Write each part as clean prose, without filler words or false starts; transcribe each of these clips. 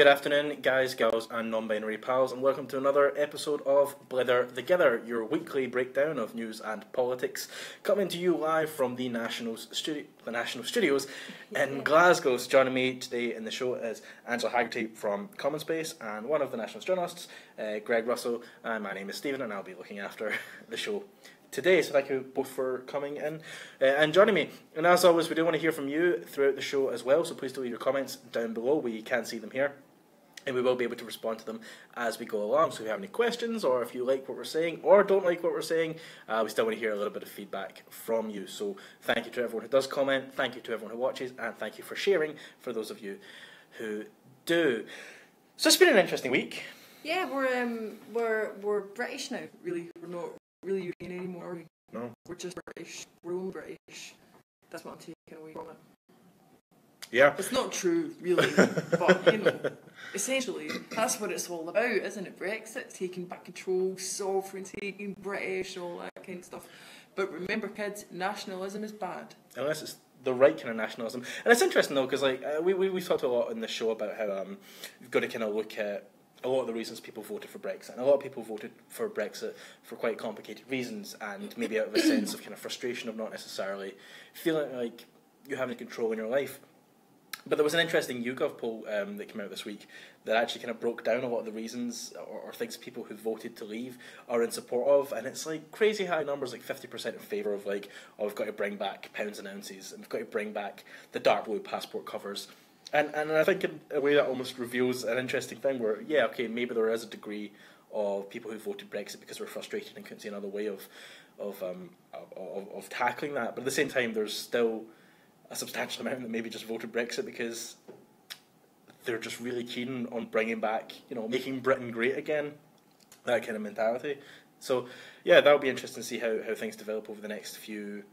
Good afternoon, guys, girls, and non-binary pals, and welcome to another episode of Blether, Thegither, your weekly breakdown of news and politics, coming to you live from the National Studios in Glasgow. So joining me today in the show is Angela Haggerty from Common Space, and one of the Nationalist journalists, Greg Russell, and my name is Stephen, and I'll be looking after the show today. So thank you both for coming in and joining me. And as always, we do want to hear from you throughout the show as well, so please do leave your comments down below. We can see them here, and we will be able to respond to them as we go along. So if you have any questions, or if you like what we're saying or don't like what we're saying, we still want to hear a little bit of feedback from you. So thank you to everyone who does comment, thank you to everyone who watches, and thank you for sharing for those of you who do. So it's been an interesting week. Yeah, we're British now. Really, we're not really European anymore, are we? No. We're just British. We're only British. That's what I'm taking away from it. Yeah. It's not true, really, but, you know, essentially, that's what it's all about, isn't it? Brexit, taking back control, sovereignty, being British, all that kind of stuff. But remember, kids, nationalism is bad. Unless it's the right kind of nationalism. And it's interesting, though, because we've talked a lot in the show about how we've got to kind of look at a lot of the reasons people voted for Brexit. And a lot of people voted for Brexit for quite complicated reasons, and maybe out of a sense of kind of frustration of not necessarily feeling like you have any control in your life. But there was an interesting YouGov poll that came out this week that actually kind of broke down a lot of the reasons or things people who voted to leave are in support of, and it's like crazy high numbers, like 50% in favour of we've got to bring back pounds and ounces, and we've got to bring back the dark blue passport covers. And I think in a way that almost reveals an interesting thing where, yeah, okay, maybe there is a degree of people who voted Brexit because they were frustrated and couldn't see another way of tackling that, but at the same time there's still a substantial amount that maybe just voted Brexit because they're just really keen on bringing back, making Britain great again, that kind of mentality. So, yeah, that'll be interesting to see how things develop over the next 2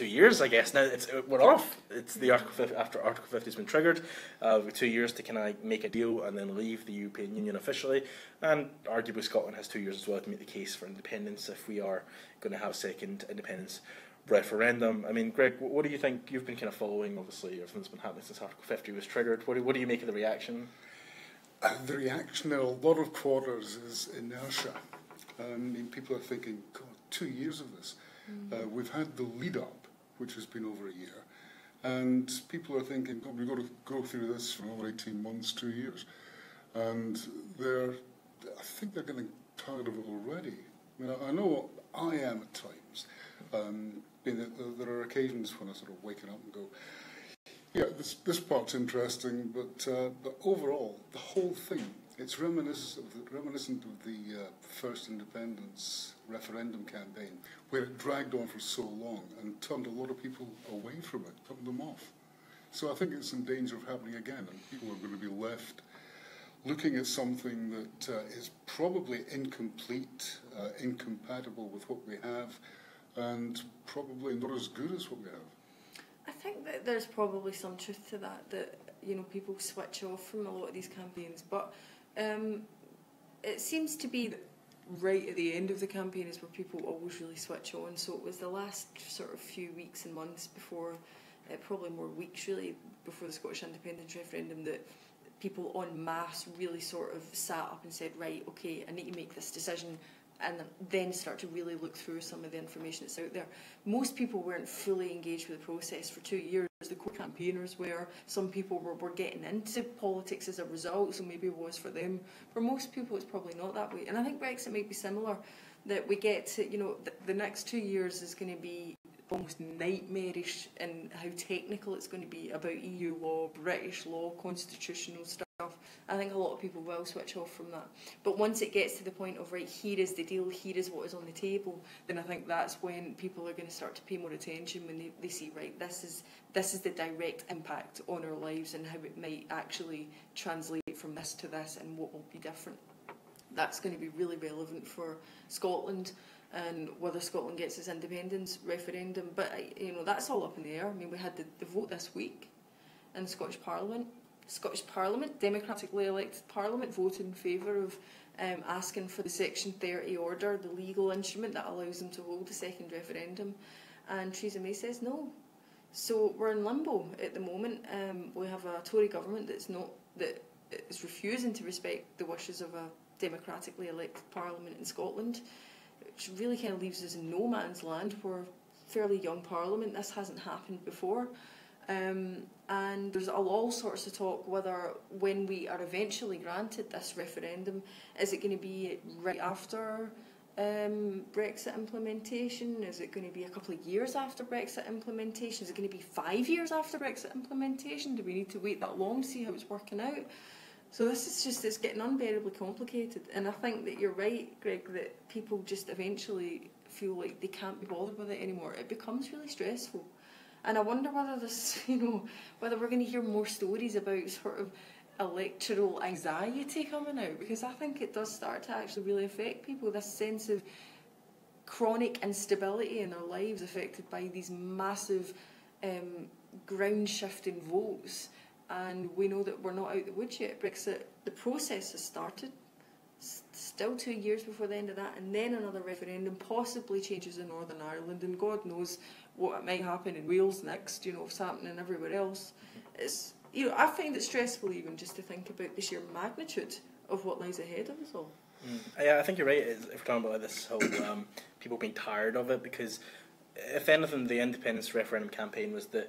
years, I guess. Now we're off. It's the Article 50, after Article 50 has been triggered. With 2 years to kind of make a deal and then leave the European Union officially, and arguably Scotland has 2 years as well to make the case for independence if we are going to have a second independence referendum. I mean, Greg, what do you think? You've been kind of following, obviously, everything's been happening since Article 50 was triggered. What do you make of the reaction? The reaction in a lot of quarters is inertia. I mean, people are thinking, God, 2 years of this. We've had the lead-up, which has been over a year, and people are thinking, God, we've got to go through this for over 18 months, 2 years. And I think they're getting tired of it already. I mean, I know I am at times. There are occasions when I sort of waking up and go, yeah, this part's interesting, but overall, the whole thing, it's reminiscent of the first independence referendum campaign, where it dragged on for so long and turned a lot of people away from it, turned them off. So I think it's in danger of happening again, and people are going to be left looking at something that is probably incomplete, incompatible with what we have, and probably not as good as what we have. I think that there's probably some truth to that people switch off from a lot of these campaigns, but it seems to be that right at the end of the campaign is where people always really switch on. So it was the last sort of few weeks and months before, probably more weeks really, before the Scottish independence referendum, that people en masse really sort of sat up and said, right, okay, I need to make this decision, and then start to really look through some of the information that's out there. Most people weren't fully engaged with the process for 2 years. The core campaigners were. Some people were getting into politics as a result, so maybe it was for them. For most people, it's probably not that way. And I think Brexit might be similar, that we get to, the next 2 years is going to be almost nightmarish in how technical it's going to be about EU law, British law, constitutional stuff. I think a lot of people will switch off from that. But once it gets to the point of, right, here is the deal, here is what is on the table, then I think that's when people are going to start to pay more attention, when they see, right, this is the direct impact on our lives and how it might actually translate from this to this and what will be different. That's going to be really relevant for Scotland and whether Scotland gets its independence referendum. But, that's all up in the air. I mean, we had the vote this week in the Scottish Parliament, democratically elected Parliament, voted in favour of asking for the Section 30 order, the legal instrument that allows them to hold a second referendum. And Theresa May says no. So we're in limbo at the moment. We have a Tory government that is refusing to respect the wishes of a democratically elected parliament in Scotland, which really kind of leaves us in no man's land. We're a fairly young parliament. This hasn't happened before. And there's all sorts of talk whether, when we are eventually granted this referendum, is it going to be right after Brexit implementation? Is it going to be a couple of years after Brexit implementation? Is it going to be 5 years after Brexit implementation? Do we need to wait that long to see how it's working out? So this is just, it's getting unbearably complicated. And I think that you're right, Greg, that people just eventually feel like they can't be bothered with it anymore. It becomes really stressful. And I wonder whether this, whether we're going to hear more stories about sort of electoral anxiety coming out, because I think it does start to actually really affect people, this sense of chronic instability in their lives affected by these massive ground-shifting votes. And we know that we're not out the woods yet. Brexit, the process has started. Still 2 years before the end of that, and then another referendum, possibly changes in Northern Ireland, and God knows what might happen in Wales next, if it's happening everywhere else. It's, I find it stressful even just to think about the sheer magnitude of what lies ahead of us all. Yeah, I think you're right if we're talking about this whole people being tired of it, because if anything, the independence referendum campaign was the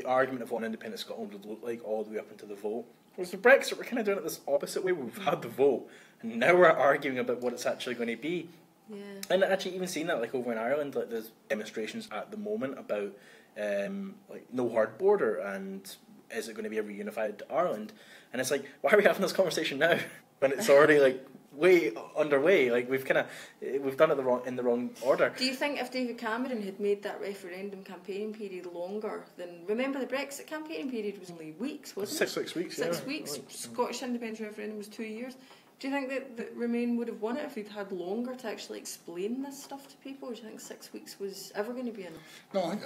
argument of what an independent Scotland would look like all the way up into the vote. Whereas for Brexit, we're kind of doing it this opposite way. We've had the vote, and now we're arguing about what it's actually going to be. Yeah. And actually, even seen that over in Ireland, there's demonstrations at the moment about no hard border and is it going to be a reunified Ireland? And it's like, why are we having this conversation now when it's already way underway? We've done it in the wrong order. Do you think if David Cameron had made that referendum campaign period longer than, remember the Brexit campaign period was only weeks, wasn't it? 6 weeks. 6 weeks. Right. Scottish independence referendum was 2 years. Do you think that Remain would have won it if he'd had longer to actually explain this stuff to people? Or do you think 6 weeks was ever going to be enough? No, I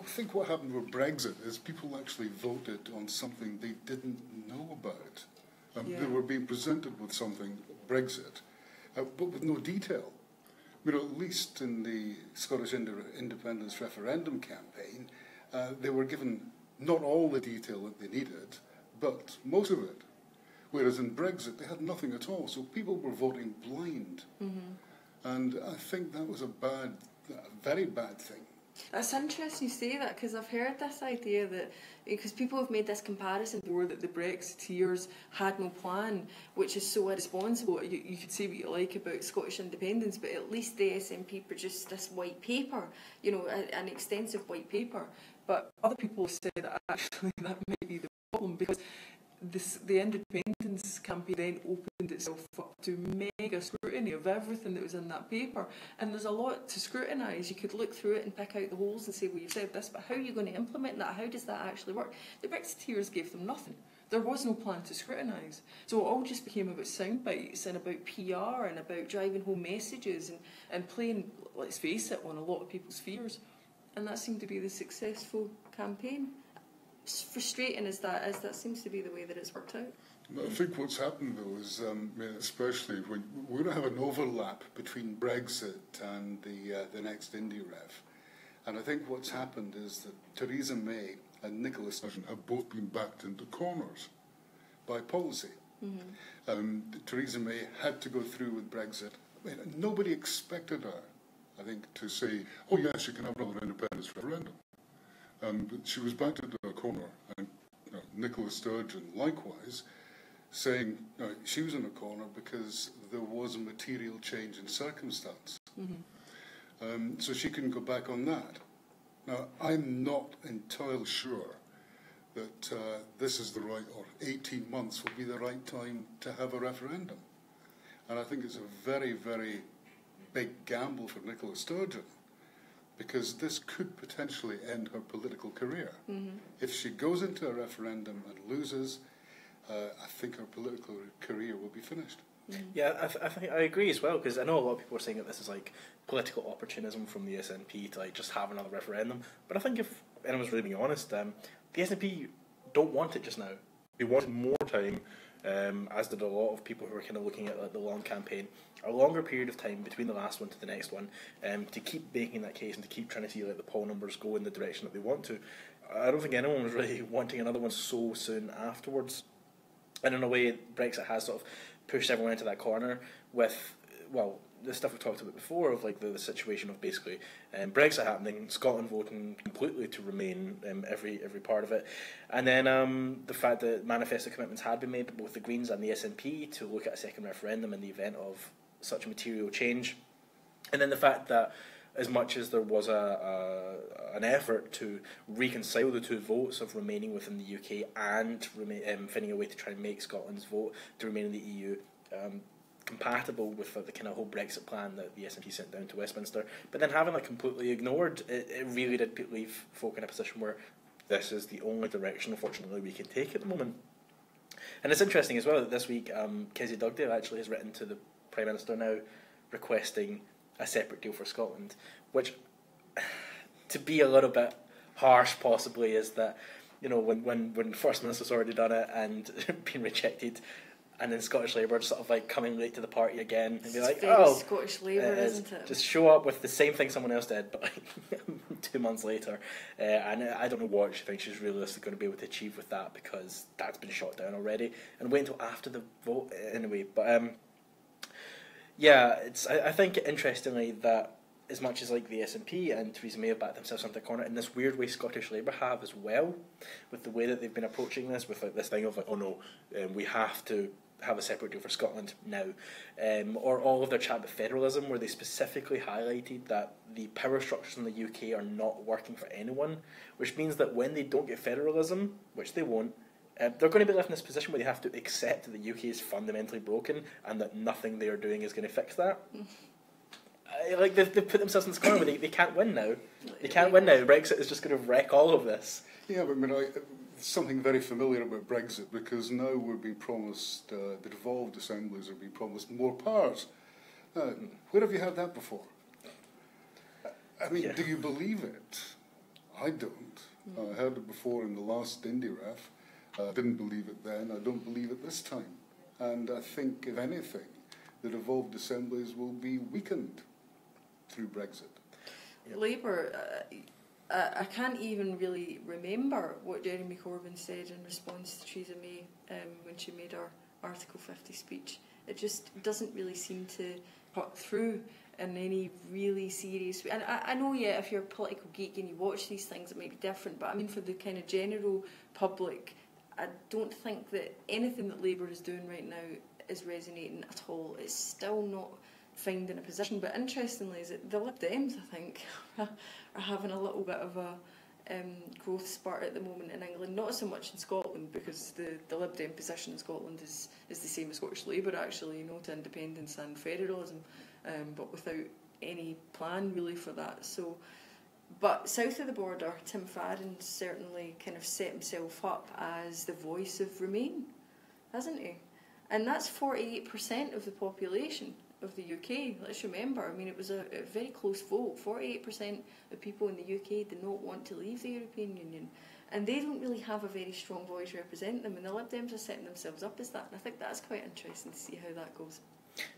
think what happened with Brexit is people actually voted on something they didn't know about. They were being presented with something, Brexit, but with no detail. At least in the Scottish independence referendum campaign, they were given not all the detail that they needed, but most of it. Whereas in Brexit, they had nothing at all. So people were voting blind. Mm-hmm. And I think that was a very bad thing. That's interesting you say that, because I've heard this idea that, because people have made this comparison before, that the Brexiteers had no plan, which is so irresponsible. You could say what you like about Scottish independence, but at least the SNP produced this white paper, an extensive white paper. But other people have said that actually that might be the problem, because the independence campaign then opened itself up to mega scrutiny of everything that was in that paper, and there's a lot to scrutinise. You could look through it and pick out the holes and say, well, you've said this, but how are you going to implement that? How does that actually work? The Brexiteers gave them nothing. There was no plan to scrutinise. So it all just became about sound bites and about PR and about driving home messages and playing, let's face it, on a lot of people's fears. And that seemed to be the successful campaign. As frustrating as that is, that seems to be the way that it's worked out. I think what's happened, though, is especially when we're going to have an overlap between Brexit and the next Indie Ref. And I think what's happened is that Theresa May and Nicola Sturgeon have both been backed into corners by policy. Mm-hmm. Theresa May had to go through with Brexit. Nobody expected her, I think, to say, oh yes, you can have another independence referendum. But she was backed into a corner, and Nicola Sturgeon likewise, saying she was in a corner because there was a material change in circumstance. Mm-hmm. So she couldn't go back on that. Now, I'm not entirely sure that this is the right, or 18 months will be the right time to have a referendum. And I think it's a very, very big gamble for Nicola Sturgeon, because this could potentially end her political career. Mm-hmm. If she goes into a referendum and loses, I think her political career will be finished. Mm-hmm. Yeah, I think I agree as well, because I know a lot of people are saying that this is political opportunism from the SNP to just have another referendum. But I think if anyone's really being honest, the SNP don't want it just now. They wanted more time, as did a lot of people who were kind of looking at the long campaign, a longer period of time between the last one to the next one, to keep making that case and to keep trying to see the poll numbers go in the direction that they want to. I don't think anyone was really wanting another one so soon afterwards. And in a way, Brexit has sort of pushed everyone into that corner with, well, the stuff we've talked about before of like the situation of basically Brexit happening, Scotland voting completely to remain, every part of it, and then the fact that manifesto commitments had been made by both the Greens and the SNP to look at a second referendum in the event of such a material change, and then the fact that as much as there was an effort to reconcile the two votes of remaining within the UK and finding a way to try and make Scotland's vote to remain in the EU compatible with the kind of whole Brexit plan that the SNP sent down to Westminster, but then having that completely ignored, it really did leave folk in a position where this is the only direction, unfortunately, we can take at the moment. And it's interesting as well that this week Kezia Dugdale actually has written to the Prime Minister now requesting a separate deal for Scotland, which, to be a little bit harsh possibly, is that, you know, when First Minister's already done it and been rejected, and then Scottish Labour sort of like coming late to the party again and be like, oh, Scottish Labour, isn't it? Just show up with the same thing someone else did, but like 2 months later. And I don't know what she thinks she's realistically going to be able to achieve with that, because that's been shot down already. And wait until after the vote anyway. But yeah, I think interestingly that as much as like the SNP and Theresa May have backed themselves into the corner, in this weird way Scottish Labour have as well, with the way that they've been approaching this, with like this thing of like, oh no, we have to have a separate deal for Scotland now, or all of their chat about federalism, where they specifically highlighted that the power structures in the UK are not working for anyone, which means that when they don't get federalism, which they won't, they're going to be left in this position where they have to accept that the UK is fundamentally broken and that nothing they are doing is going to fix that. Like they've put themselves in this corner where they can't win now. They can't win now. Brexit is just going to wreck all of this. Yeah, but I mean, something very familiar about Brexit, because now we're being promised, the devolved assemblies are being promised more powers. Where have you had that before? I mean, do you believe it? I don't. I heard it before in the last Indie Ref. I didn't believe it then. I don't believe it this time. And I think, if anything, the devolved assemblies will be weakened through Brexit. Labour, I can't even really remember what Jeremy Corbyn said in response to Theresa May when she made her Article 50 speech. It just doesn't really seem to cut through in any really serious way. And I know, yeah, if you're a political geek and you watch these things, it might be different, but I mean, for the kind of general public, I don't think that anything that Labour is doing right now is resonating at all. It's still not finding a position. But interestingly, is that the Lib Dems, I think, are having a little bit of a growth spurt at the moment in England. Not so much in Scotland, because the Lib Dem position in Scotland is the same as Scottish Labour, actually, you know, to independence and federalism, but without any plan really for that. So, but south of the border, Tim Farron's certainly kind of set himself up as the voice of Remain, hasn't he? And that's 48% of the population of the UK. Let's remember, I mean, it was a very close vote. 48% of people in the UK do not want to leave the European Union. And they don't really have a very strong voice to represent them. And the Lib Dems are setting themselves up as that. And I think that's quite interesting to see how that goes.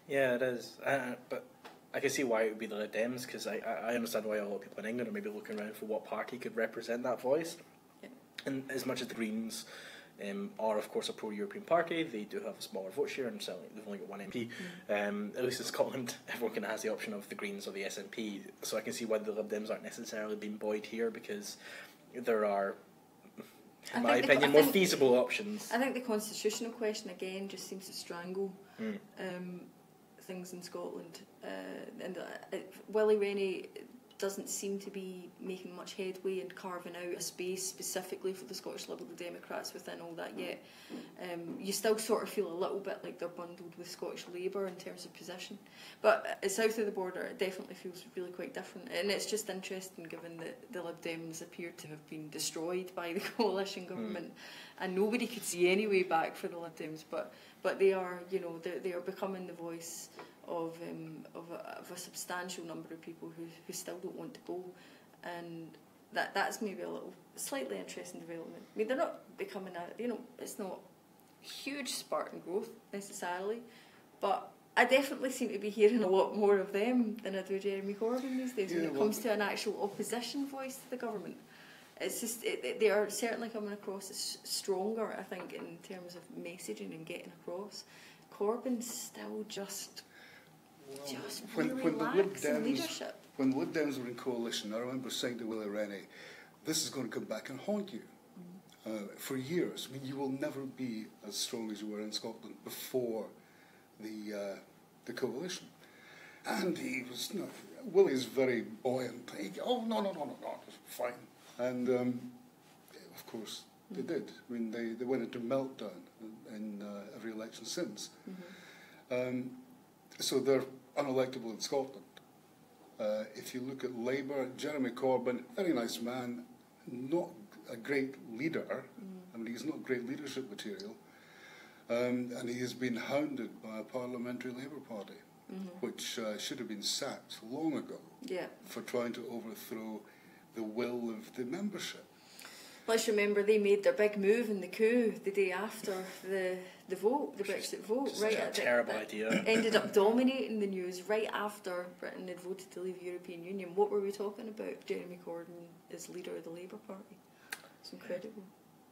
Yeah, it is. But I can see why it would be the Lib Dems, because I understand why a lot of people in England are maybe looking around for what party could represent that voice. Yeah. And as much as the Greens are, of course, a pro-European party, they do have a smaller vote share, and certainly they've only got one MP. At least in Scotland, everyone kind of has the option of the Greens or the SNP, so I can see why the Lib Dems aren't necessarily being buoyed here, because there are, in my opinion, more feasible options. I think the constitutional question, again, just seems to strangle things in Scotland. And Willie Rennie doesn't seem to be making much headway in carving out a space specifically for the Scottish Liberal Democrats within all that yet. You still sort of feel a little bit like they're bundled with Scottish Labour in terms of position. But south of the border, it definitely feels really quite different. And it's just interesting, given that the Lib Dems appear to have been destroyed by the coalition government, and nobody could see any way back for the Lib Dems. But they are, you know, they are becoming the voice of a substantial number of people who still don't want to go, and that's maybe a little slightly interesting development. I mean, they're not becoming a, you know, it's not a huge spurt in growth necessarily, but I definitely seem to be hearing a lot more of them than I do Jeremy Corbyn these days when it comes to an actual opposition voice to the government. It's just they are certainly coming across as stronger, I think, in terms of messaging and getting across. Corbyn's still just really lacks in leadership. When the Lib Dems were in coalition, I remember saying to Willie Rennie, this is going to come back and haunt you for years. I mean, you will never be as strong as you were in Scotland before the coalition. And he was, Willie's very buoyant. No, fine. And, of course, they did. I mean, they went into meltdown in every election since. So they're unelectable in Scotland. If you look at Labour, Jeremy Corbyn, very nice man, not a great leader. I mean, he's not great leadership material. And he has been hounded by a parliamentary Labour Party, which should have been sacked long ago for trying to overthrow the will of the membership. Let's remember they made their big move in the coup the day after the vote, the Brexit vote. Right, a terrible idea. Ended up dominating the news right after Britain had voted to leave the European Union. What were we talking about? Jeremy Corbyn as leader of the Labour Party. It's incredible.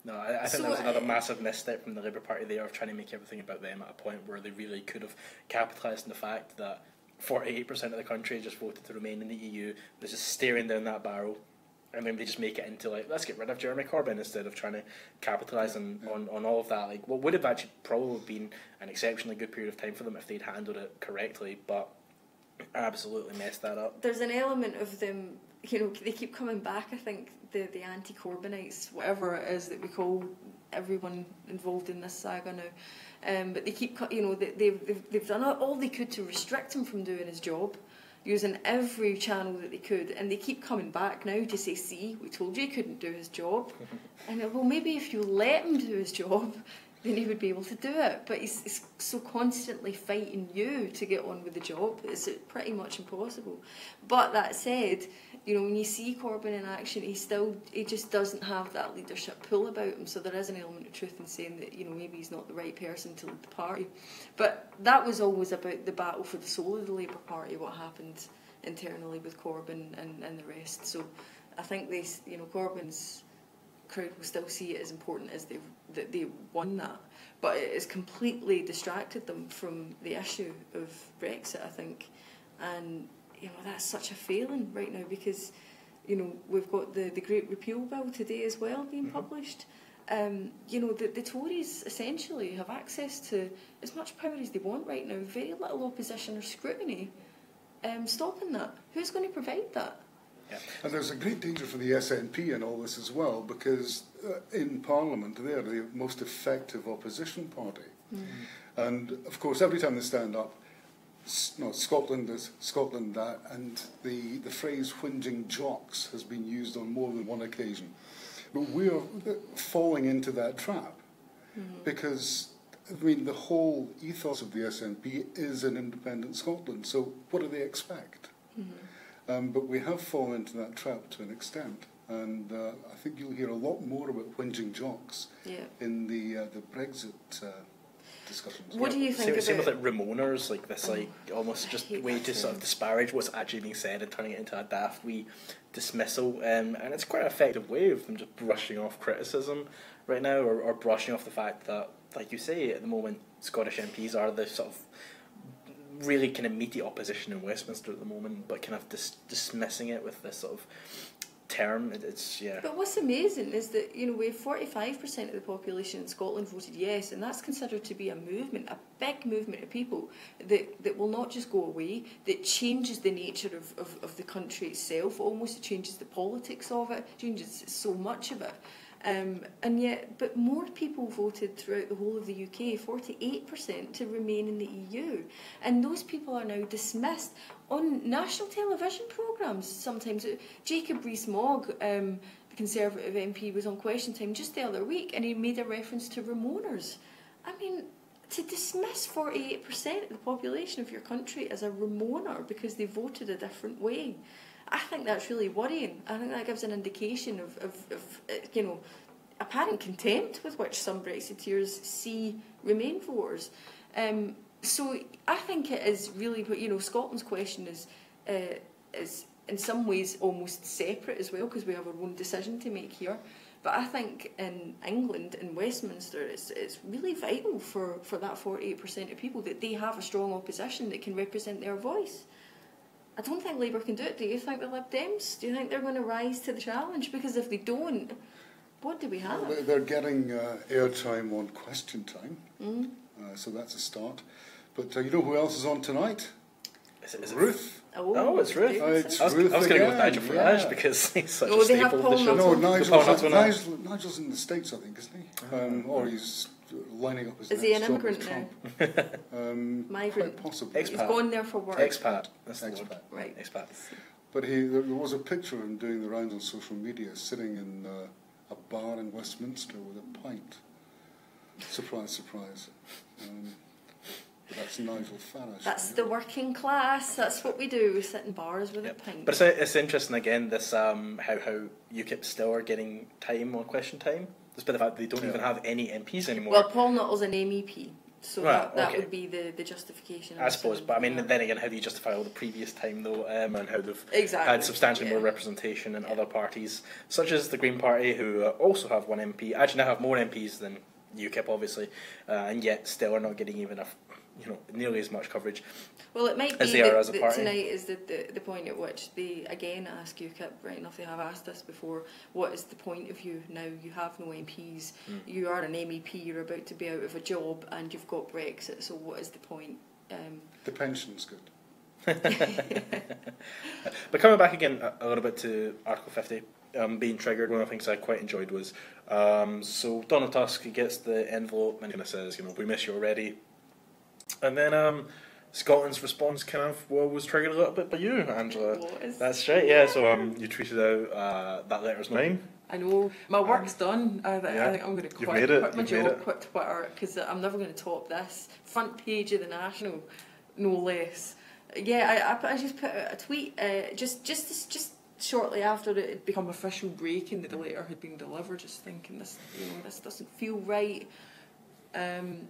No, I think that was another massive misstep from the Labour Party there of trying to make everything about them at a point where they really could have capitalised on the fact that 48% of the country just voted to remain in the EU, was just staring down that barrel, and then they just make it into like, let's get rid of Jeremy Corbyn instead of trying to capitalise on all of that. Like, what would have actually probably been an exceptionally good period of time for them if they'd handled it correctly, but absolutely messed that up. There's an element of them, they keep coming back, I think, the anti-Corbynites, whatever it is that we call everyone involved in this saga now. But they keep, they've done all they could to restrict him from doing his job, using every channel that they could, and they keep coming back now to say, see, we told you he couldn't do his job. And well, maybe if you let him do his job, then he would be able to do it. But he's so constantly fighting you to get on with the job, it's pretty much impossible. But that said, when you see Corbyn in action, he just doesn't have that leadership pull about him. So there is an element of truth in saying that, maybe he's not the right person to lead the party. But that was always about the battle for the soul of the Labour Party, what happened internally with Corbyn and the rest. So I think Corbyn's crowd will still see it as important as that they won that, but it has completely distracted them from the issue of Brexit, I think, and that's such a failing right now because we've got the Great Repeal Bill today as well being published. The Tories essentially have access to as much power as they want right now. Very little opposition or scrutiny stopping that. Who's going to provide that? Yeah. And there's a great danger for the SNP in all this as well, because in Parliament they're the most effective opposition party. And of course every time they stand up, Scotland this, Scotland that, and the phrase whinging jocks has been used on more than one occasion. But we're falling into that trap because, the whole ethos of the SNP is an independent Scotland, so what do they expect? But we have fallen into that trap to an extent, and I think you'll hear a lot more about whinging jocks in the Brexit discussions. What do you think Same with Ramoners, like this, almost just way to sort of disparage what's actually being said and turning it into a daft wee dismissal, and it's quite an effective way of them just brushing off criticism right now, or brushing off the fact that, like you say, at the moment Scottish MPs are the sort of really kind of meaty opposition in Westminster at the moment, but kind of dismissing it with this sort of term. But what's amazing is that we have 45% of the population in Scotland voted yes, and that's considered to be a movement, a big movement of people that will not just go away, that changes the nature of the country itself, almost changes the politics of it, changes so much of it. But more people voted throughout the whole of the UK, 48%, to remain in the EU. And those people are now dismissed on national television programmes sometimes. Jacob Rees-Mogg, the Conservative MP, was on Question Time just the other week, and he made a reference to Ramoners. To dismiss 48% of the population of your country as a Ramoner because they voted a different way, I think that's really worrying. I think that gives an indication of apparent contempt with which some Brexiteers see Remain voters. So I think it is really, Scotland's question is in some ways almost separate as well, because we have our own decision to make here. But I think in England, in Westminster, it's really vital for that 48% of people that they have a strong opposition that can represent their voice. I don't think Labour can do it. Do you think the Lib Dems? Do you think they're going to rise to the challenge? Because if they don't, what do we have? Well, they're getting airtime on Question Time, so that's a start. But you know who else is on tonight? Is it Ruth. Oh, it's Ruth. It's I was Ruth going to go with again, Nigel Farage because he's such a they have staple of the Paul show. Nuttall. No, Nigel's in the States, I think, isn't he? Or he's lining up his Is next he an job with immigrant Trump. Migrant. Quite possibly. Expat. He's gone there for work. Expat. That's the Expat. word. Right. Expat. But there was a picture of him doing the rounds on social media, sitting in a bar in Westminster with a pint. Surprise, surprise. But that's Nigel Farage. That's the working class. That's what we do. We sit in bars with a pint. But it's interesting again. This how UKIP still are getting time on Question Time, despite the fact they don't even have any MPs anymore. Well, Paul Nuttall's an MEP, so Right, that okay. would be the justification. I suppose, but I mean, then again, how do you justify all the previous time though, and how they've Exactly, had substantially yeah. more representation in other parties, such as the Green Party, who also have one MP, actually now have more MPs than UKIP, obviously, and yet still are not getting even nearly as much coverage. Well, it might be as they are as a that party. tonight is the point at which they again ask UKIP, right enough they have asked us before, what is the point of you now? You have no MPs, you are an MEP, you're about to be out of a job and you've got Brexit, so what is the point? The pension's good. But coming back again a little bit to Article 50 being triggered, one of the things I quite enjoyed was so Donald Tusk, he gets the envelope and kind of says, we miss you already. And then Scotland's response kind of was triggered a little bit by you, Angela. That's right, yeah. So you tweeted out that letter's mine. I know, my work's done. I think I'm going to quit my job, quit Twitter, because I'm never going to top this. Front page of the National, no less. Yeah, I just put out a tweet just shortly after it had become official breaking that the letter had been delivered, just thinking this doesn't feel right. I'm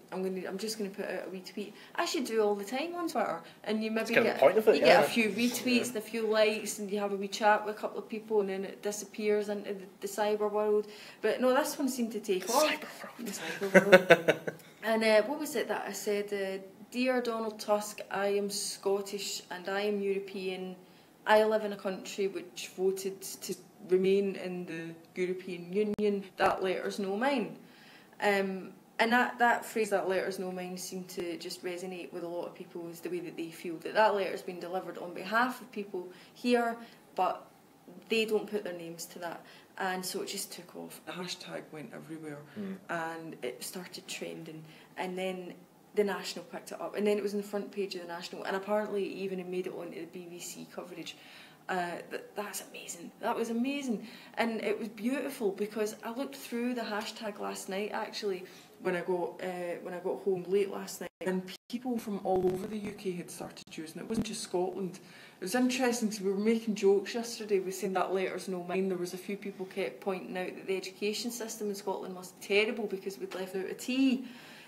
just going to put out a retweet. I should do all the time on Twitter, and you maybe get a few retweets and a few likes, and you have a wee chat with a couple of people, and then it disappears into the cyber world. But no, this one seemed to take off. The cyber world. And what was it that I said? Dear Donald Tusk, I am Scottish and I am European. I live in a country which voted to remain in the European Union. That letter's no mine. And that phrase, that letter's no mine, seemed to just resonate with a lot of people as the way that they feel that letter's been delivered on behalf of people here, but they don't put their names to that. And so it just took off. The hashtag went everywhere and it started trending. And then the National picked it up. And then it was on the front page of the National. And apparently it even made it onto the BBC coverage. That's amazing. That was amazing. And it was beautiful because I looked through the hashtag last night, actually, when I got home late last night, and people from all over the UK had started using it. It wasn't just Scotland. It was interesting because we were making jokes yesterday. We saying that letter's no mine. There was a few people kept pointing out that the education system in Scotland was terrible because we'd left out a T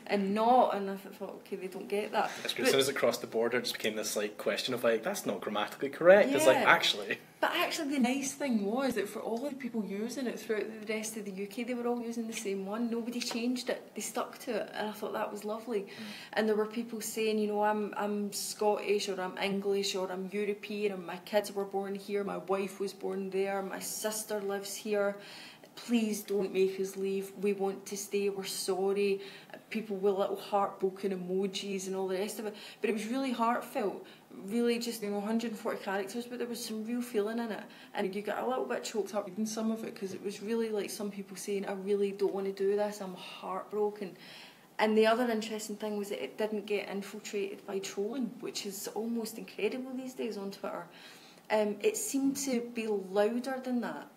and not, and I thought, okay, they don't get that. As soon as it crossed the border, it just became this question of that's not grammatically correct. Yeah. It's actually. But actually, the nice thing was that for all the people using it throughout the rest of the UK, they were all using the same one. Nobody changed it. They stuck to it, and I thought that was lovely. And there were people saying, I'm Scottish, or I'm English, or I'm European, and my kids were born here, my wife was born there, my sister lives here. Please don't make us leave. We want to stay. We're sorry. People with little heartbroken emojis and all the rest of it. But it was really heartfelt. Really just 140 characters, but there was some real feeling in it. And you got a little bit choked up reading some of it because it was really like some people saying, I really don't want to do this. I'm heartbroken. And the other interesting thing was that it didn't get infiltrated by trolling, which is almost incredible these days on Twitter. It seemed to be louder than that.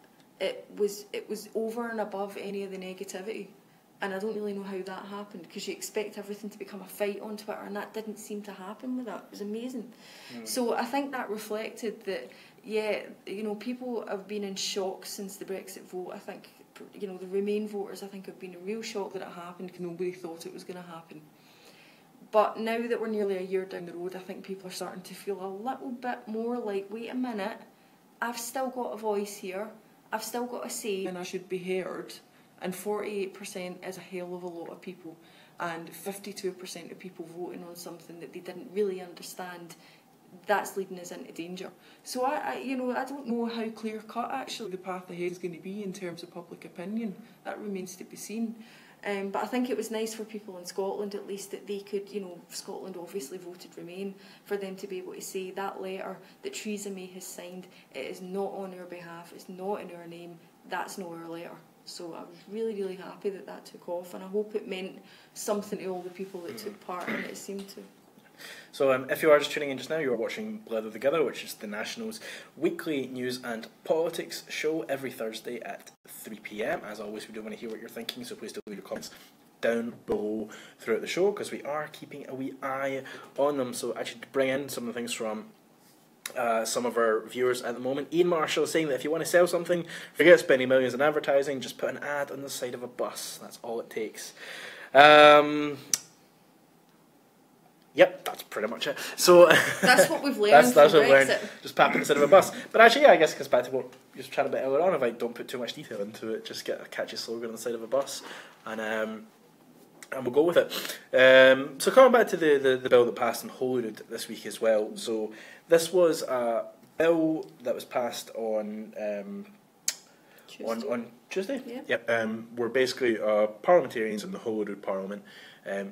It was over and above any of the negativity, and I don't really know how that happened because you expect everything to become a fight on Twitter, and that didn't seem to happen with that. It was amazing. So I think that reflected that, people have been in shock since the Brexit vote. I think, the Remain voters, I think, have been in real shock that it happened because nobody thought it was going to happen. But now that we're nearly a year down the road, I think people are starting to feel a little bit more like, wait a minute, I've still got a voice here, I've still got a say, and I should be heard. And 48% is a hell of a lot of people, and 52% of people voting on something that they didn't really understand. That's leading us into danger. So I don't know how clear cut actually the path ahead is going to be in terms of public opinion. That remains to be seen. But I think it was nice for people in Scotland at least that they could, Scotland obviously voted Remain, for them to be able to say that letter that Theresa May has signed, it is not on our behalf, it's not in our name, that's not our letter. So I was really, really happy that that took off, and I hope it meant something to all the people that took part in it. It seemed to. So if you are just tuning in just now, you're watching Blether Thegither, which is the National's weekly news and politics show every Thursday at 3 p.m. As always, we do want to hear what you're thinking, so please do leave your comments down below throughout the show, because we are keeping a wee eye on them. So actually, to bring in some of the things from some of our viewers at the moment, Ian Marshall is saying that if you want to sell something, forget spending millions in advertising, just put an ad on the side of a bus. That's all it takes. Yep, that's pretty much it. So that's what we've learned. That's what we've learned. Just pap it instead of a bus. But actually, yeah, I guess it goes back to what you were chatting about earlier on. If I don't put too much detail into it, just get a catchy slogan on the side of a bus, and we'll go with it. So coming back to the bill that passed in Holyrood this week as well. So this was a bill that was passed on Tuesday. Yeah. Yep. Where basically parliamentarians in the Holyrood Parliament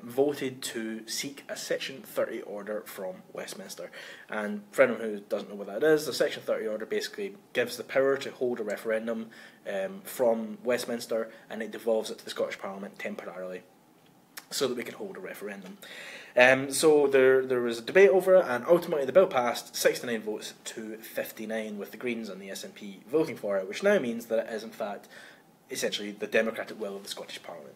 voted to seek a Section 30 order from Westminster. And for anyone who doesn't know what that is, the Section 30 order basically gives the power to hold a referendum from Westminster, and it devolves it to the Scottish Parliament temporarily, so that we can hold a referendum. So there was a debate over it, and ultimately the bill passed 69 votes to 59, with the Greens and the SNP voting for it, which now means that it is in fact essentially the democratic will of the Scottish Parliament.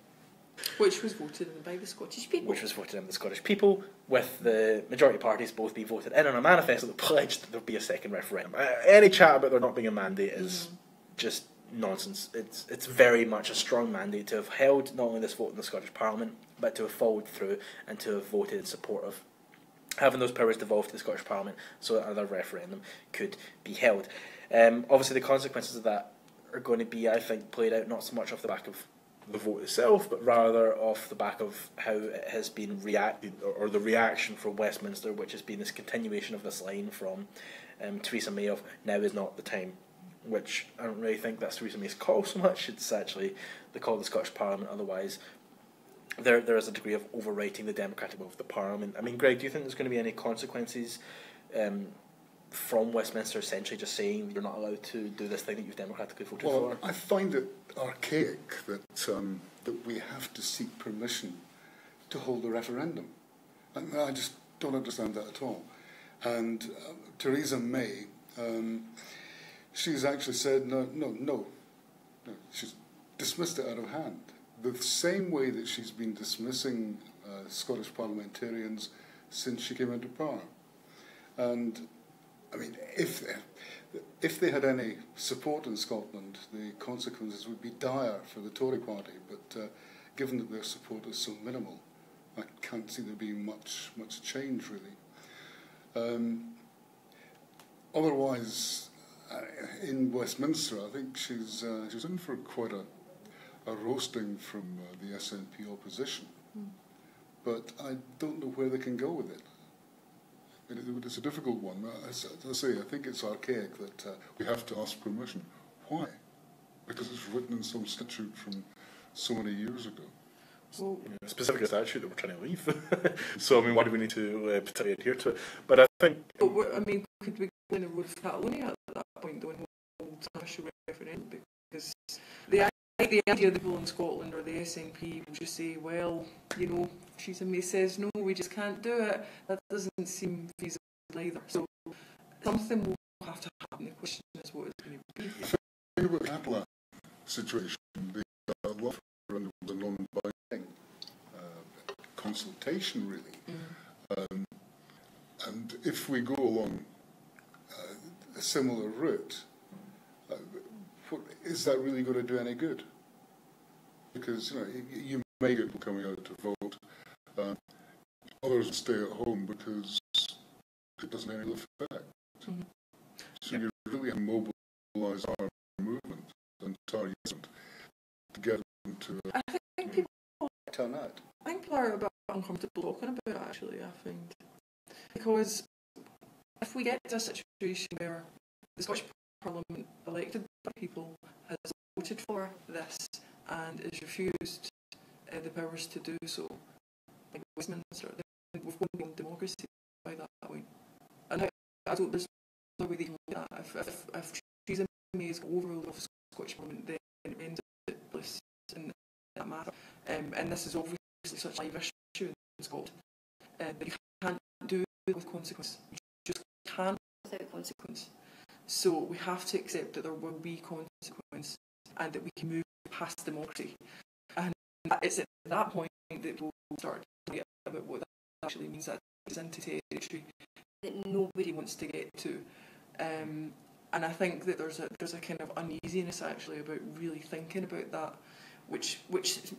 Which was voted in by the Scottish people. Which was voted in by the Scottish people, with the majority parties both being voted in on a manifesto that pledged that there would be a second referendum. Any chat about there not being a mandate is just nonsense. It's very much a strong mandate to have held not only this vote in the Scottish Parliament, but to have followed through and to have voted in support of having those powers devolved to the Scottish Parliament so that another referendum could be held. Obviously the consequences of that are going to be, I think, played out not so much off the back of the vote itself, but rather off the back of how it has been reacted, or the reaction from Westminster, which has been this continuation of this line from Theresa May of now is not the time, which I don't really think that's Theresa May's call so much. It's actually the call of the Scottish Parliament. Otherwise, there is a degree of overwriting the democratic will of the Parliament. I mean, Greg, do you think there's going to be any consequences from Westminster essentially just saying you're not allowed to do this thing that you've democratically voted for? Well, I find it archaic that we have to seek permission to hold a referendum. And I just don't understand that at all. And Theresa May, she's actually said no. She's dismissed it out of hand. The same way that she's been dismissing Scottish parliamentarians since she came into power. And I mean, if they had any support in Scotland, the consequences would be dire for the Tory party. But given that their support is so minimal, I can't see there being much change really. Otherwise, in Westminster, I think she's in for quite a roasting from the SNP opposition. But I don't know where they can go with it. It's a difficult one. As I say, I think it's archaic that we have to ask permission. Why? Because it's written in some statute from so many years ago. Well, specifically a statute that we're trying to leave. So, I mean, why do we need to particularly adhere to it? But I think... I mean, could we go in with Catalonia at that point, though, and hold a special referendum? Because the idea that people in Scotland or the SNP will just say, well, Theresa May says no, we just can't do it, that doesn't seem feasible either. So something will have to happen. The question is what it's going to be. The thing about the Catalan situation, the law referendum was a non-binding consultation, really. And if we go along a similar route, is that really going to do any good? Because you may get people coming out to vote, others stay at home because it doesn't have any effect. So you really mobilise our movement and our youth to get them to I think people turn out. I think people are a bit uncomfortable talking about it, actually, I find. Because if we get to a situation where the Scottish Parliament, elected by people, has voted for this and is refused the powers to do so, like Westminster, then we've gone beyond democracy by that point. And I don't, there's no way they can look at that. If Theresa May is overruled of the Scottish Parliament, then it ends at bliss in that matter. And this is obviously such a live issue in Scotland that you can't do it with consequence. You just can't without consequence. So we have to accept that there will be consequence and that we can move past democracy. And it's at that point that we'll start to get about what that actually means. That is into territory that nobody wants to get to. And I think that there's a kind of uneasiness actually about really thinking about that, which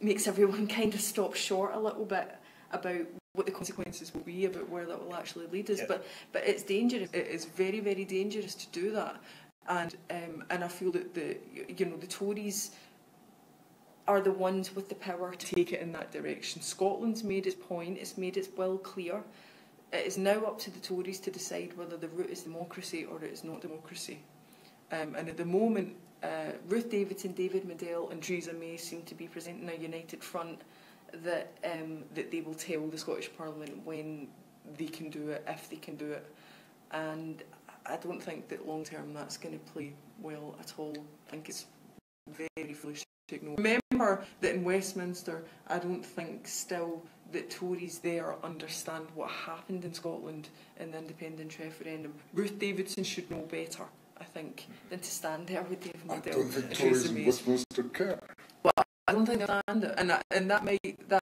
makes everyone kind of stop short a little bit about what the consequences will be, about where that will actually lead us. Yeah. But it's dangerous. It is very, very dangerous to do that. And I feel that the Tories are the ones with the power to take it in that direction. Scotland's made its point. It's made its will clear. It is now up to the Tories to decide whether the route is democracy or it is not democracy. And at the moment, Ruth Davidson, David Maddell and Theresa May seem to be presenting a united front that they will tell the Scottish Parliament when they can do it, if they can do it. And I don't think that long term that's going to play well at all. I think it's very foolish to ignore. Remember that in Westminster, I don't think still that Tories there understand what happened in Scotland in the independence referendum. Ruth Davidson should know better, I think, than to stand there with David Maddell. I don't think Tories in Westminster care. But I don't think they understand it, and that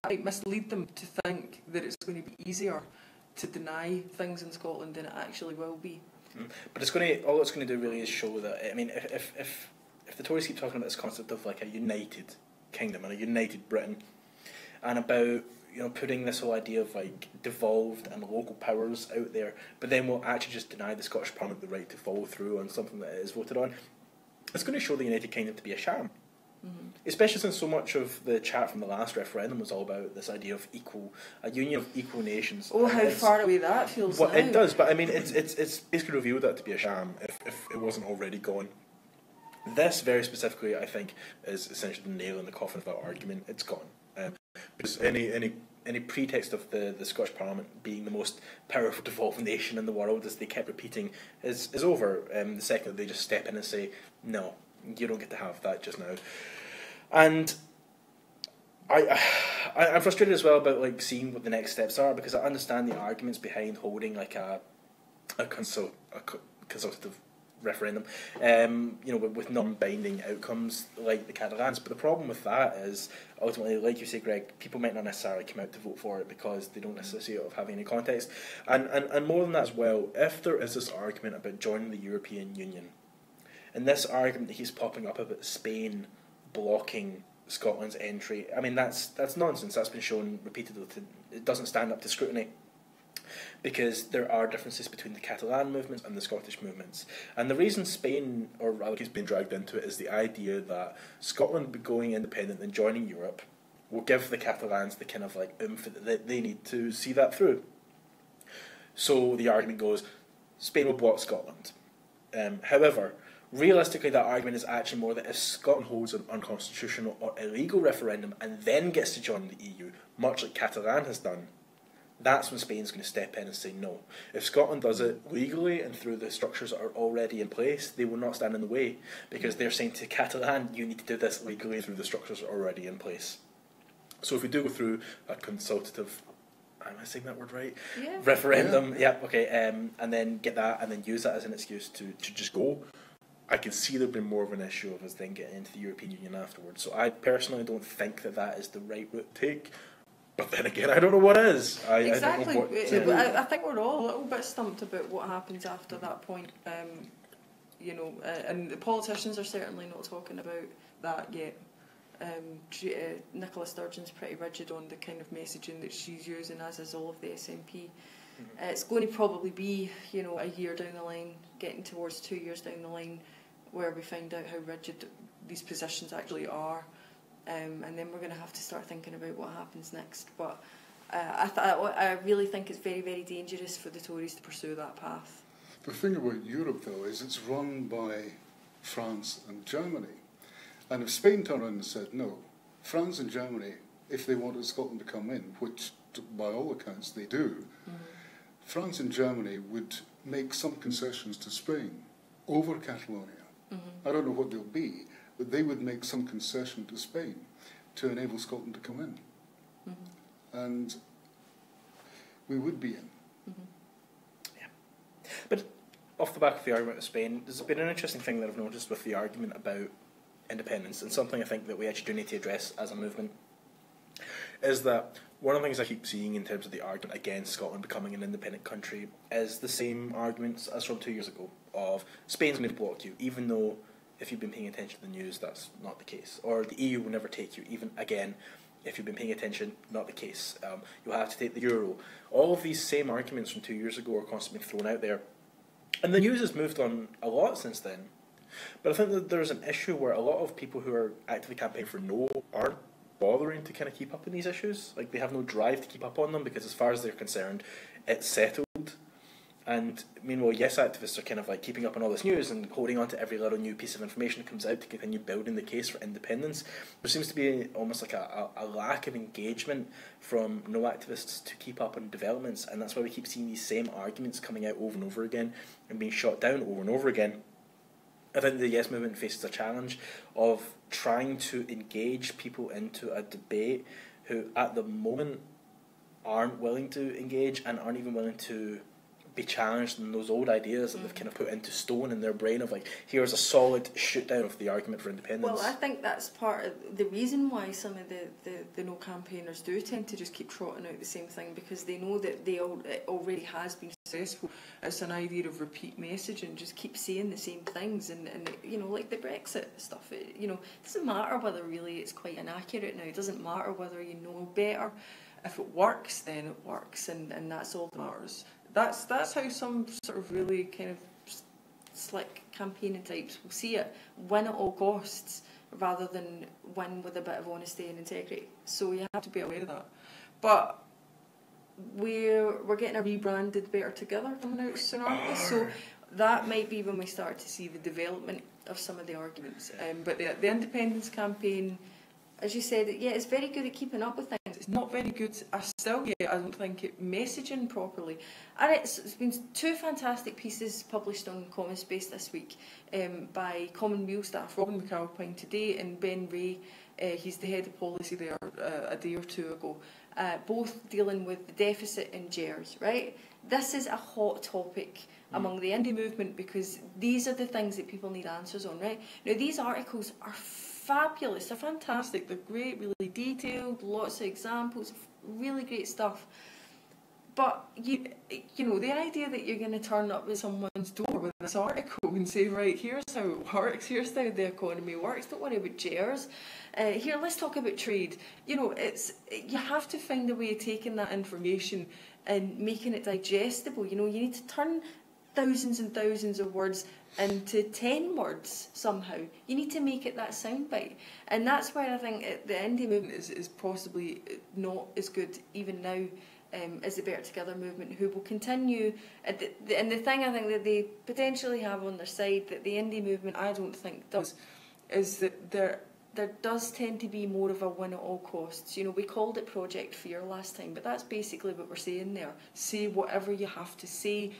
might mislead them to think that it's going to be easier to deny things in Scotland than it actually will be. But all it's going to do really is show that, I mean, if the Tories keep talking about this concept of like a united kingdom and a united Britain, and about putting this whole idea of like devolved and local powers out there, but then we'll actually just deny the Scottish Parliament the right to follow through on something that is voted on, it's going to show the United Kingdom to be a sham. Mm-hmm. Especially since so much of the chat from the last referendum was all about this idea of a union of equal nations. Oh, how far away that feels now. It does, but I mean, it's basically revealed that to be a sham if it wasn't already gone. This very specifically, I think, is essentially the nail in the coffin of that argument. It's gone. Because any pretext of the Scottish Parliament being the most powerful devolved nation in the world, as they kept repeating, is over. The second that they just step in and say, no, you don't get to have that just now. And I'm frustrated as well about like seeing what the next steps are, because I understand the arguments behind holding like a consultative referendum, with non-binding outcomes like the Catalans. But the problem with that is, ultimately, like you say, Greg, people might not necessarily come out to vote for it because they don't necessarily see it of having any context. And more than that as well, if there is this argument about joining the European Union, and this argument that keeps popping up about Spain blocking Scotland's entry, I mean, that's nonsense. That's been shown repeatedly. It doesn't stand up to scrutiny, because there are differences between the Catalan movements and the Scottish movements. And the reason Spain, or rather has been dragged into it, is the idea that Scotland going independent and joining Europe will give the Catalans the kind of like oomph that they need to see that through. So the argument goes, Spain will block Scotland. However, realistically, that argument is actually more that if Scotland holds an unconstitutional or illegal referendum and then gets to join the EU, much like Catalan has done, that's when Spain's going to step in and say no. If Scotland does it legally and through the structures that are already in place, they will not stand in the way, because they're saying to Catalan, you need to do this legally through the structures that are already in place. So if we do go through a consultative, am I saying that word right? Yeah. Referendum, yeah, okay, and then get that and then use that as an excuse to just go, I can see there'd be more of an issue of us then getting into the European Union afterwards. So I personally don't think that is the right route to take. But then again, I don't know what is. Exactly. I think we're all a little bit stumped about what happens after that point. And the politicians are certainly not talking about that yet. Nicola Sturgeon's pretty rigid on the kind of messaging that she's using, as is all of the SNP. It's going to probably be, you know, a year down the line, getting towards 2 years down the line, where we find out how rigid these positions actually are, and then we're going to have to start thinking about what happens next. But I really think it's very, very dangerous for the Tories to pursue that path. The thing about Europe, though, is it's run by France and Germany. And if Spain turned around and said, no, France and Germany, if they wanted Scotland to come in, which by all accounts they do, France and Germany would make some concessions to Spain over Catalonia. I don't know what they'll be, but they would make some concession to Spain to enable Scotland to come in. And we would be in. Yeah. But off the back of the argument of Spain, there's been an interesting thing that I've noticed with the argument about independence, and something I think that we actually do need to address as a movement, is that one of the things I keep seeing in terms of the argument against Scotland becoming an independent country is the same arguments as from 2 years ago of Spain's going to block you, even though if you've been paying attention to the news that's not the case, or the EU will never take you, even again if you've been paying attention, not the case. You'll have to take the euro. All of these same arguments from 2 years ago are constantly thrown out there, and the news has moved on a lot since then. But I think that there's an issue where a lot of people who are actively campaigning for no aren't bothering to kind of keep up on these issues. Like, they have no drive to keep up on them because as far as they're concerned, it's settled. And meanwhile, yes, activists are kind of like keeping up on all this news and holding on to every little new piece of information that comes out to continue building the case for independence. There seems to be almost like a lack of engagement from no activists to keep up on developments, and that's why we keep seeing these same arguments coming out over and over again and being shot down over and over again. I think the Yes Movement faces a challenge of trying to engage people into a debate who at the moment aren't willing to engage and aren't even willing to be challenged in those old ideas that they've kind of put into stone in their brain of like, here's a solid shoot down of the argument for independence. Well, I think that's part of the reason why some of the no campaigners do tend to just keep trotting out the same thing, because they know that it already has been successful. It's an idea of repeat messaging, just keep saying the same things, and you know, like the Brexit stuff, it doesn't matter whether really it's quite inaccurate now. It doesn't matter whether you know better. If it works, then it works, and that's all that matters. That's how some sort of really kind of slick campaigning types will see it: win at all costs, rather than win with a bit of honesty and integrity. So you have to be aware of that. But we're getting a rebranded Better Together coming out soon, aren't we? So that might be when we start to see the development of some of the arguments. But the independence campaign, as you said, yeah, it's very good at keeping up with things. It's not very good, I don't think, at messaging properly. And it's been two fantastic pieces published on Common Space this week by Common Meal staff, Robin McAlpine today and Ben Ray, he's the head of policy there, a day or two ago, both dealing with the deficit in GERS, right? This is a hot topic among the indie movement because these are the things that people need answers on, right? Now, these articles are fabulous, they're fantastic, they're great, really detailed, lots of examples, really great stuff. But you know, the idea that you're going to turn up at someone's door with this article and say, right, here's how it works, here's how the economy works, don't worry about GERS, here, let's talk about trade. You know, you have to find a way of taking that information and making it digestible. You know, you need to turn thousands and thousands of words into 10 words somehow. You need to make it that soundbite. And that's why I think the indie movement is possibly not as good even now as the Better Together movement, who will continue. And the thing I think that they potentially have on their side that the indie movement I don't think does is that there does tend to be more of a win at all costs. You know, we called it Project Fear last time, but that's basically what we're saying there. Say whatever you have to say.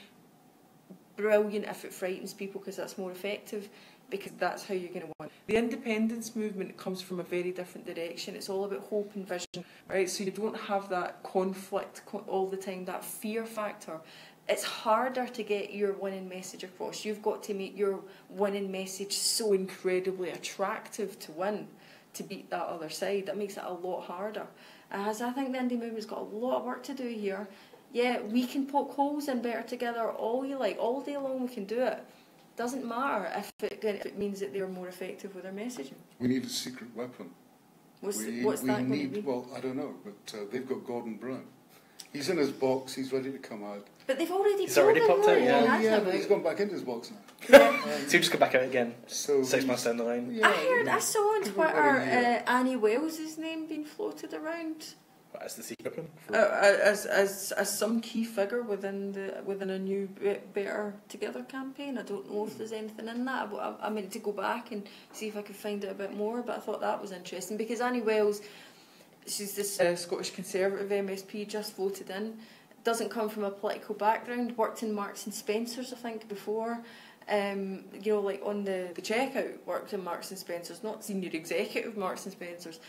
Brilliant if it frightens people because that's more effective, because that's how you're going to win. The independence movement comes from a very different direction. It's all about hope and vision, right? So you don't have that conflict all the time, that fear factor. It's harder to get your winning message across. You've got to make your winning message so incredibly attractive to win, to beat that other side. That makes it a lot harder. As I think the indie movement's got a lot of work to do here. Yeah, we can poke holes in Better Together all you like, all day long we can do it. Doesn't matter if it means that they're more effective with their messaging. We need a secret weapon. What's that going to be? Well, I don't know, but they've got Gordon Brown. He's in his box. He's ready to come out. But they've already He's already popped out, yeah. But he's gone back into his box now. Yeah. So you just come back out again, So 6 months down the line. Yeah, I saw on People Twitter already here. Annie Wells' name being floated around That's the secret one. as some key figure within a new Better Together campaign. I don't know if there's anything in that. I meant to go back and see if I could find out a bit more, but I thought that was interesting because Annie Wells, she's this Scottish Conservative MSP just voted in. Doesn't come from a political background. Worked in Marks and Spencers, I think, before. Like on the checkout, worked in Marks and Spencers, not senior executive Marks and Spencers.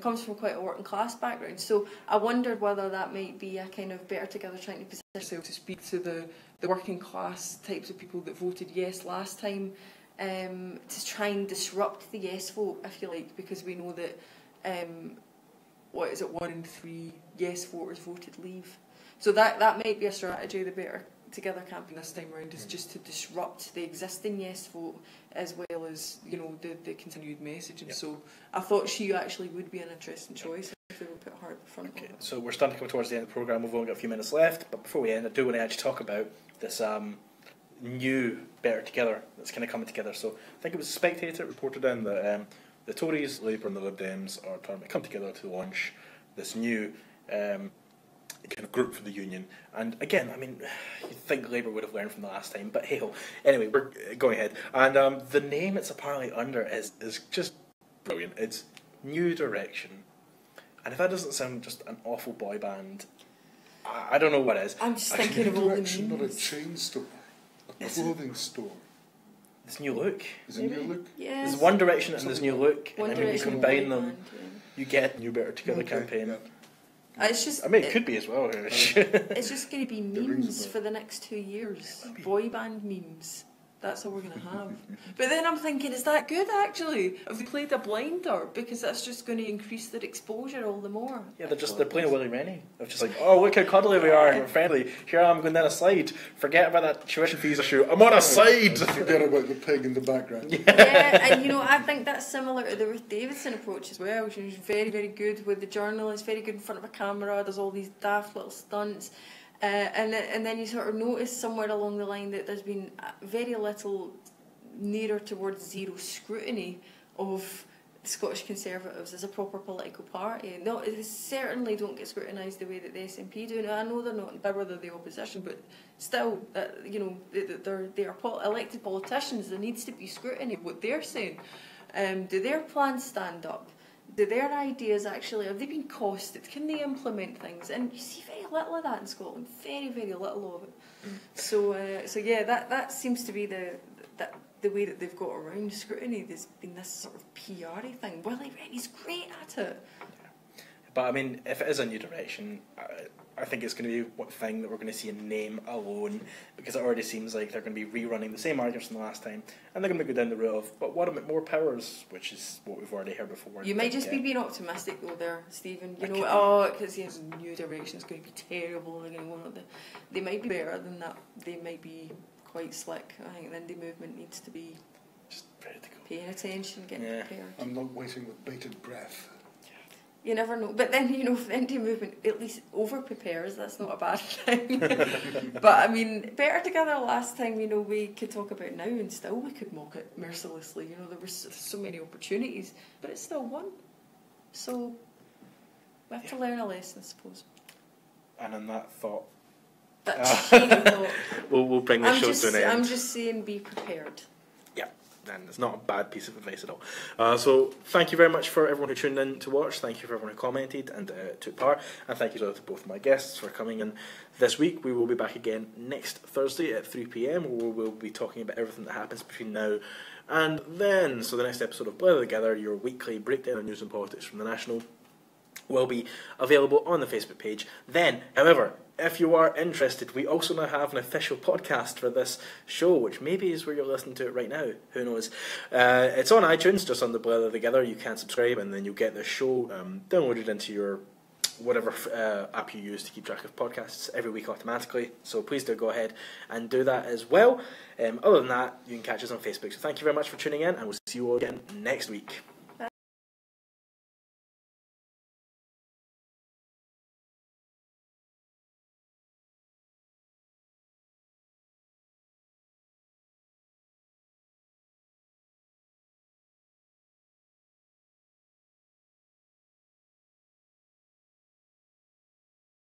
Comes from quite a working class background. So I wondered whether that might be a kind of Better Together trying to position herself to speak to the working class types of people that voted yes last time, to try and disrupt the yes vote, I feel like, because we know that 1 in 3 yes voters voted leave. So that might be a strategy of the Better Together campaign this time around, is just to disrupt the existing yes vote as well as the continued messaging. Yep. So I thought she actually would be an interesting choice if they would put her at the front. Okay, so we're starting to come towards the end of the programme. We've only got a few minutes left, but before we end, I do want to actually talk about this new Better Together that's kind of coming together. So I think it was Spectator reported in that the Tories, Labour and the Lib Dems are trying to come together to launch this new kind of group for the union. And again, I mean, you'd think Labour would have learned from the last time, but hey-ho. Anyway, we're going ahead. And the name it's apparently under is just brilliant. It's New Direction. And if that doesn't sound just an awful boy band, I don't know what is. I'm just thinking of all the Direction, not a memes. chain store, a clothing store. This new look. Is it new look? Yes. There's One Direction and there's new look. One and then when you Direction combine boy them, band, yeah. you get New Better Together Okay, campaign. yeah. It's just. I mean, it could be as well. It's just going to be rings a memes bell. for the next 2 years. Boy band memes. That's all we're going to have. But then I'm thinking, is that good actually? Have they played a blinder? Because that's just going to increase their exposure all the more. Yeah, they're playing a Willy Rennie. Of just like, oh, look how cuddly we are and we're friendly. Here I am going down a slide. Forget about that tuition fees issue. I'm on a slide! Forget about the pig in the background. Yeah, and I think that's similar to the Ruth Davidson approach as well. She's very, very good with the journalists, very good in front of a camera, does all these daft little stunts. And then you sort of notice somewhere along the line that there's been very little, nearer towards zero scrutiny of the Scottish Conservatives as a proper political party. No, they certainly don't get scrutinised the way that the SNP do. Now, I know they're not in power, they're the opposition, but still, they are elected politicians. There needs to be scrutiny of what they're saying. Do their plans stand up? Do their ideas actually, have they been costed? Can they implement things? And you see very little of that in Scotland, very, very little of it. So yeah, that seems to be the way that they've got around scrutiny. There's been this sort of PR-y thing. Willie Rennie's great at it. But I mean, if it is a New Direction, I think it's going to be one thing that we're going to see in name alone, because it already seems like they're going to be rerunning the same arguments from the last time, and they're going to go down the route of, but what about more powers, which is what we've already heard before. You might just be being optimistic though there, Stephen. Because yes, New Direction's going to be terrible. They're going to want they might be better than that. They might be quite slick. I think the indie movement needs to be just ready to go. Paying attention, getting prepared. I'm not waiting with bated breath. You never know. But then, if the indie movement at least over-prepares, that's not a bad thing. But, I mean, Better Together last time, we could talk about now and still we could mock it mercilessly. There were so many opportunities, but it still won. So, we have to learn a lesson, I suppose. And on that thought, we'll bring the show to an end. I'm just saying be prepared. Yeah. And it's not a bad piece of advice at all. So thank you very much for everyone who tuned in to watch. Thank you for everyone who commented and took part. And thank you to both of my guests for coming in this week. We will be back again next Thursday at 3 p.m, where we'll be talking about everything that happens between now and then. So the next episode of Blether Together, your weekly breakdown of news and politics from the National, will be available on the Facebook page. Then, however, if you are interested, we also now have an official podcast for this show, which maybe is where you're listening to it right now. Who knows? It's on iTunes, just on the Blether Together. You can subscribe, and then you'll get the show downloaded into your whatever app you use to keep track of podcasts every week automatically. So please do go ahead and do that as well. Other than that, you can catch us on Facebook. So thank you very much for tuning in, and we'll see you all again next week.